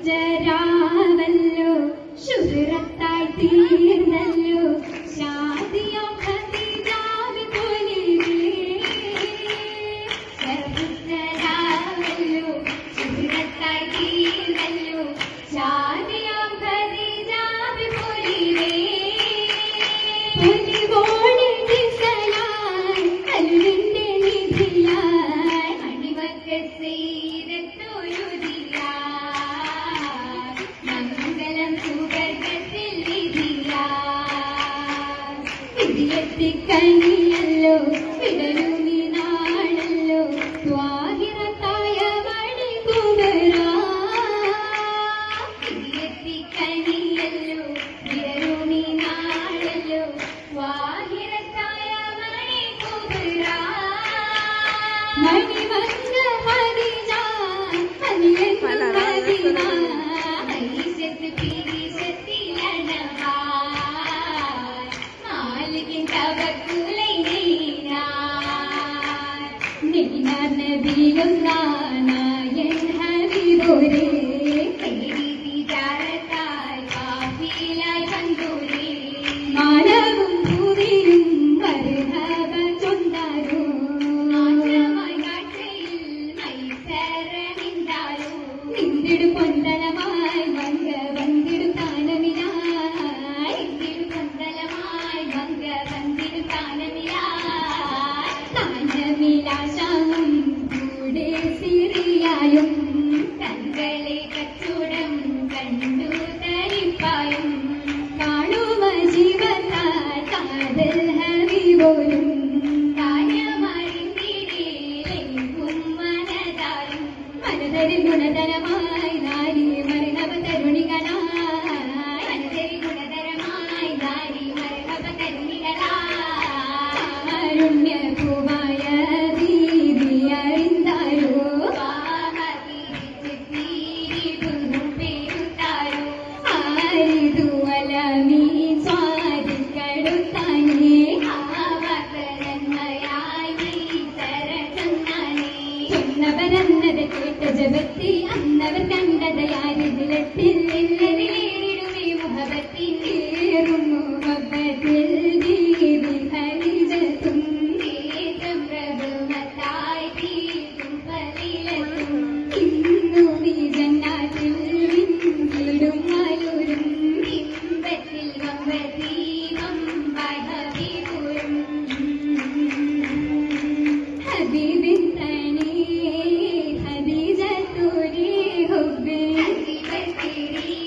ശരപുത്രരാവല്ലോ ശുഭ്രത്തായി തീർന്നല്ലോ ഷാദിയോ ഖദീജാവി പോലിവേ ശരപുത്രരാവല്ലോ ശുഭ്രത്തായി തീർന്നല്ലോ ഷാദിയോ ഖദീജാവി പോലിവേ പൊലിവോടെ ദിസലായി കൽവിന്റെ നിധിയായി അണിവക്ക് കനിയല്ലോ വിടരുമി നാളല്ലോ സ്വാഹിറത്തായ മണി കുബരാ കനിയല്ലോ വിടരുമി നാളല്ലോ സ്വാഹിറത്തായ മണി കുബരാ മണിമംഗ ഹരിജ ഹനിയൻ മദീന ഹൈസത്ത് പിരിസത്തിലനഹാ മാലികിൻ തവക്കുലൈ നീനാർ നബിയുള്ളാനായൻ ഹബീബോരേ തേടി തിജാറത്തായി കാഫിലായി വന്നോരേ മാനവും ഭൂമിയും മർഹബ ചൊന്നാരോ ആദ്യമായി കാഴ്ചയിൽ മൈസരമിന്താരോ നിന്തിടു പൊന്തലമായി മംഗ വന്തിടു താനമിലായി നിന്തിടു പൊന്തലമായി മംഗ വന്തിടു താനമിലായി താനമിലാശാവും കൂടെ സിറിയായും തങ്ങളെ കച്ചവടം കണ്ടു തരിപ്പായും കാണുമ ജീവത്താൽ കാതൽ ഹബീബോരും മനതരിൽ ഗുണതരമായി നാരി മർഹബ തരുണികളായി മനതരിൽ ഗുണതരമായി നാരി മർഹബ തരുണികളായി കാരുണ്യഭൂവായ ദീദി അറിന്താരോ പേരുത്താരോ ആരിതു അലമീ സ്വാദിക്കടുത്താനേ ന്നവരന്നത് കേട്ട ജപത്തി അന്നവർ കണ്ടതയാരിതിലെത്തിൽ നിന്നതിലേറിടുമേ മുഹബത്തിൻ മുഹബത്തിൽ ദീദി ഖദീജത്തും ഏറ്റം പ്രഭുമത്തായി തീർത്തും ഫളീലത്തും ഇന്നു നീ ജന്നാത്തിൽ വിണ്ടിടും മയൂരും ഇമ്പത്തിൽ വമ്പതീപം ഹബീബുരും ഹബീബിൻ തനി ഹദീജത്തുരി ഹുബ്ബി ഹബീബത്തിരി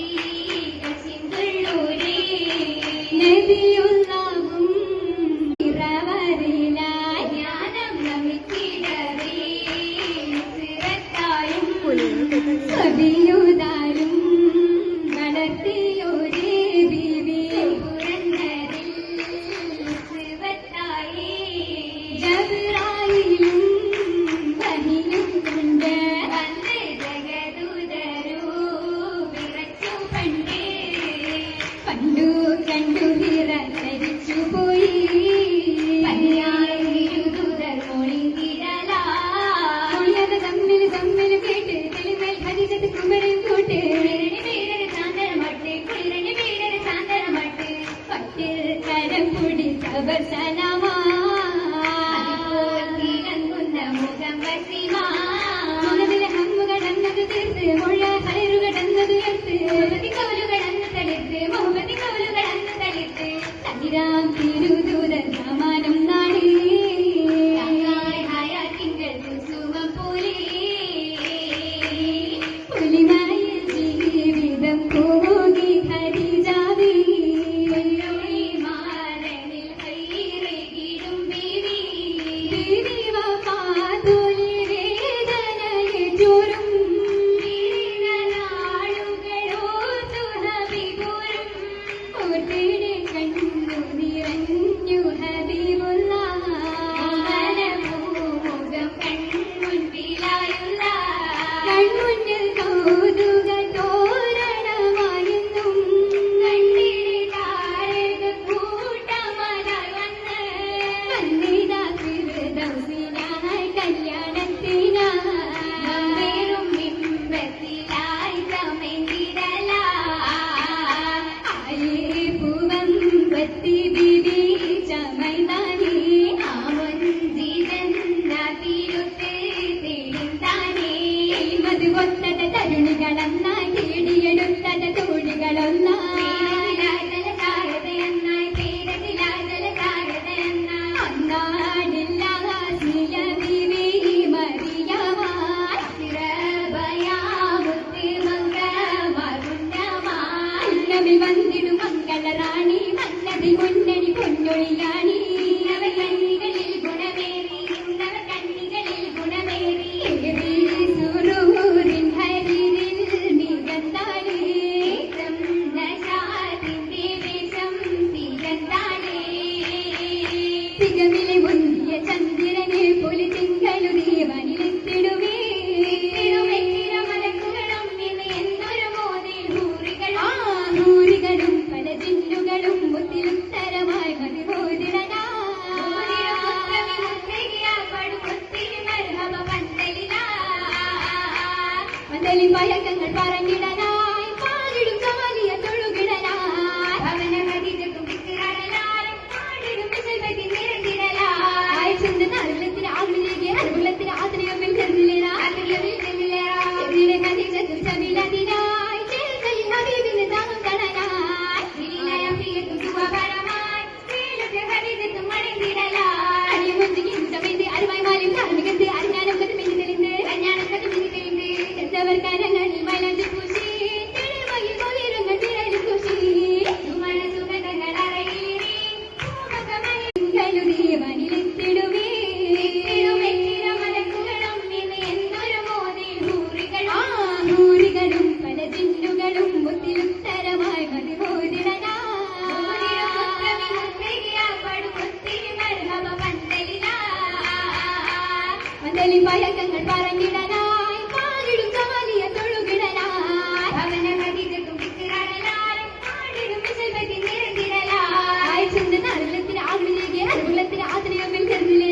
കടലിൽ പഴക്കങ്ങൾ പറഞ്ഞിടനായി പാലിടും ജമാലിയ തൊഴുകിടനായി അവന കതികത്തും പിത്തിരടലായി പാടിടും വിശൽപതി നിരത്തിടലായി ചിന്ത നരളത്തിന് ആമിലേക്ക് അനുകുലത്തിന് ആദ്രയമിൽ ചെന്നിലെ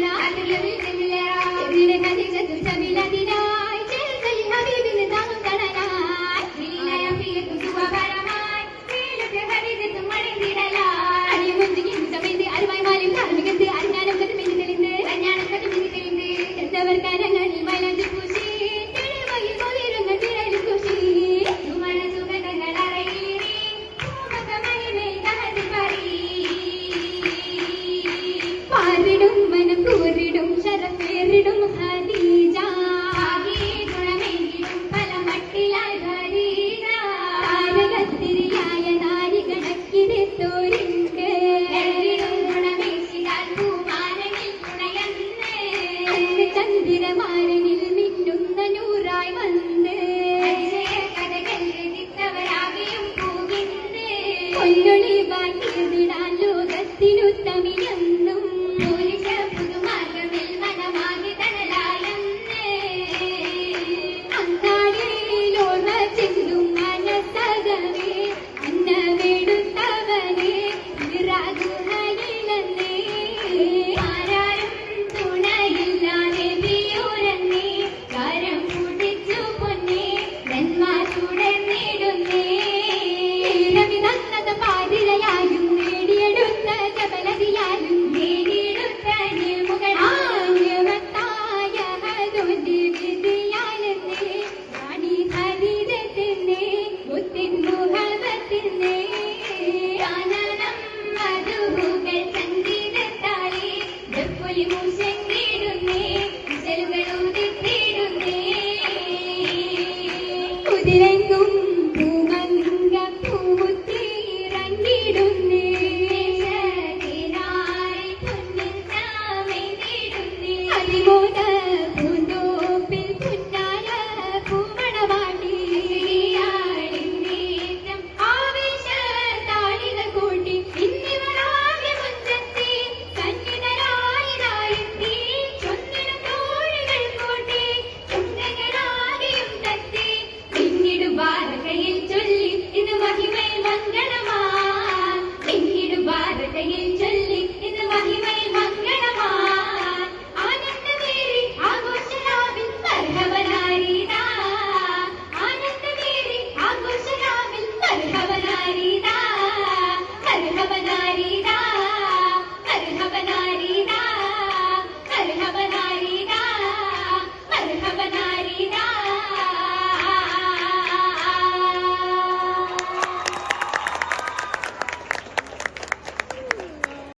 കതികത്തും ചമിലതിനായി ചേർക്കലിൽ ഹബീബിന് താങ്ങും കടനായി വിലയപ്പിയത്തും സുഖപരമായി വീലത്തെ കതികത്തും മണിതിടലായി അടിമുന്തിക്കും സമയത്ത് അറിവായി മാലും ധാർമ്മികത്ത് അറിഞ്ഞാലും കത്തുമിന് തെളിந்து കഞ്ഞാണം കത്തുമിന് തെളിந்து എന്നവർ കരങ്ങളിൽ മലഞ്ചു പൂശി തെളിവയിൽ കൊതിരുങ്ങൾ തിരലും കുശി സുമണ സുഗന്ധങ്ങൾ അറയിലേറി പൂമകമണിമേൽ തഹതി പറി പാറിടും മനം കൂറിടും ശരഫേറിടും ഹദീജ ഗുണമെങ്കിലും പല മട്ടിലായി ഖദീജ താരകത്തിരിയായ നാരി കണക്കിനെത്തോരുണ്ട് ഗുണമേശിതാൽ പൂമാരനിൽ തുണയന്ന് ചന്ദ്രമാരനിൽ മിന്നുന്ന നൂറായി വന്ന് കഥകൾ രചിത്തവരാകെയും പൂകിന്ന് പൊന്നൊളി വാഴ്ത്തിടാൻ ലോകത്തിനുത്തമിയെന്നും പുരുഷ പുതുമാർഗമിൽ മനമാകി തണലായെന്ന് അങ്ങാടിയിലോർമ്മ ചെല്ലും മനസ്സകമേ അന്നമെടുത്തവനെ ഇറാകുഹയിലെന്നേ ആരാരും തുണയില്ലാതെ വിയൂരന്നേ കരം കുടിച്ചു പൊന്നേ നെന്മാർ തുടർന്നിടുന്നേ രവിനന്നത പാതിരയായും നേടിയെടുത്ത ജബലതിയായും നേടിയെടുത്ത നിർമുകളായവത്തായ ഹദോന്റെ വിധിയാലെന്നേ റാണി ഖദീജത്തിനെ മുത്തിൻ മുഹബത്തിനെ ആനനം മധുഹുകൾ സംഗീതത്താലേ ജപ്പുലി മൂശങ്കിടുന്നേ വിശലുകൾ ഉദിത്തിടുന്നേ കുതിരങ്ങും പൂമങ്ക പൂമുത്തിറങ്ങിടുന്നേ കിനാരി പൊന്നിൽ താമെയ്തിടുന്നേ അതിമോദ